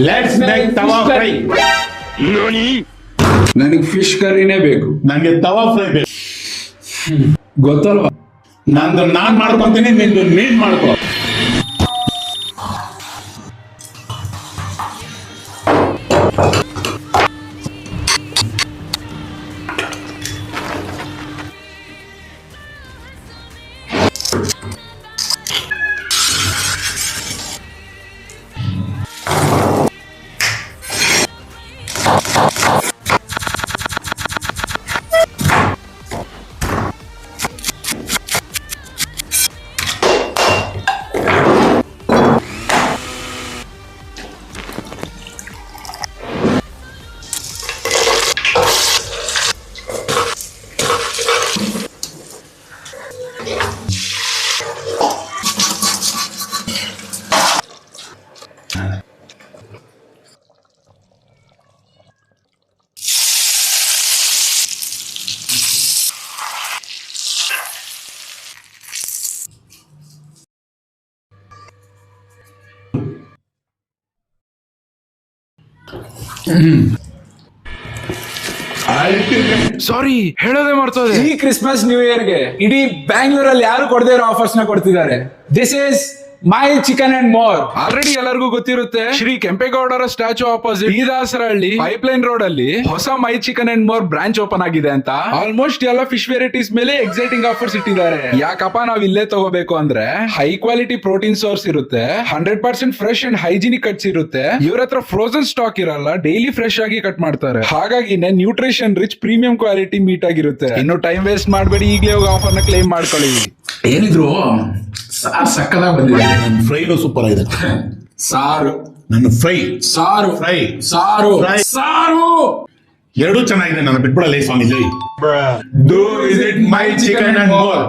Let's make tawa fry. ನನಗೆ fish ಕರಿನೇ ಬೇಕು. ನಂಗೆ ತವಾ ಫ್ರೈ ಬೇಕು. ಗೊತ್ತಲ್ವಾ? ನಾನ್ ಮಾಡ್ಕೊಂತೀನಿ, ನಿಂದು ನೀನ್ ಮಾಡ್ಕೊ. ಸಾರಿ ಹೇಳೋದೇ ಮಾಡ್ತದೆ. ಈ ಕ್ರಿಸ್ಮಸ್ ನ್ಯೂ ಇಯರ್ ಗೆ ಇಡೀ ಬ್ಯಾಂಗ್ಳೂರಲ್ಲಿ ಯಾರು ಕೊಡದೇ ಇರೋ ಆಫರ್ಸ್ ನ ಕೊಡ್ತಿದ್ದಾರೆ. This is my chicken and more. Already ಎಲ್ಲರಿಗೂ ಗೊತ್ತಿರುತ್ತೆ, ಶ್ರೀ ಕೆಂಪೇಗೌಡರ ಸ್ಟ್ಯಾಚು ಆಪೋಸಿಟ್ ಈ ದಾಸರಹಳ್ಳಿ ಪೈಪ್ಲೈನ್ ರೋಡ್ ಅಲ್ಲಿ ಹೊಸ my chicken and more branch open ಆಗಿದೆ ಅಂತ. ಆಲ್ಮೋಸ್ಟ್ ಎಲ್ಲ ಫಿಶ್ ವೆರೈಟೀಸ್ ಮೇಲೆ ಎಕ್ಸೈಟಿಂಗ್ ಆಫರ್ಸ್ ಇಟ್ಟಿದ್ದಾರೆ. ಯಾಕಪ್ಪ ನಾವ್ ಇಲ್ಲೇ ತಗೋಬೇಕು ಅಂದ್ರೆ, ಹೈ ಕ್ವಾಲಿಟಿ ಪ್ರೋಟೀನ್ ಸೋರ್ಸ್ ಇರುತ್ತೆ, 100% ಫ್ರೆಶ್ ಅಂಡ್ ಹೈಜಿನಿಕ್ ಕಟ್ಸ್ ಇರುತ್ತೆ. ಇವ್ರ ಹತ್ರ ಫ್ರೋಸನ್ ಸ್ಟಾಕ್ ಇರಲ್ಲ, ಡೈಲಿ ಫ್ರೆಶ್ ಆಗಿ ಕಟ್ ಮಾಡ್ತಾರೆ. ಹಾಗಾಗಿ nutrition rich premium quality meet ಆಗಿರುತ್ತೆ. ಇನ್ನು ಟೈಮ್ ವೇಸ್ಟ್ ಮಾಡಬೇಡಿ, ಈಗಲೇ ಹೋಗಿ ಆಫರ್ ನ ಕ್ಲೈಮ್ ಮಾಡ್ಕೊಳ್ಳಿ. ಏನಿದ್ರು ಸಾರು ಸಕ್ಕದಾಗಿ ಬಂದಿದೆ. ನನ್ನ ಫ್ರೈನು ಸೂಪರ್ ಆಗಿದೆ. ಸಾರು, ನನ್ನ ಫ್ರೈ, ಸಾರು, ಫ್ರೈ, ಸಾರು, ಫ್ರೈ. ಸಾರು ಎರಡೂ ಚೆನ್ನಾಗಿದೆ. ನನ್ನ ಬಿಟ್ಬಿಡಲ್ಲ Swamiji. Do visit my chicken and more.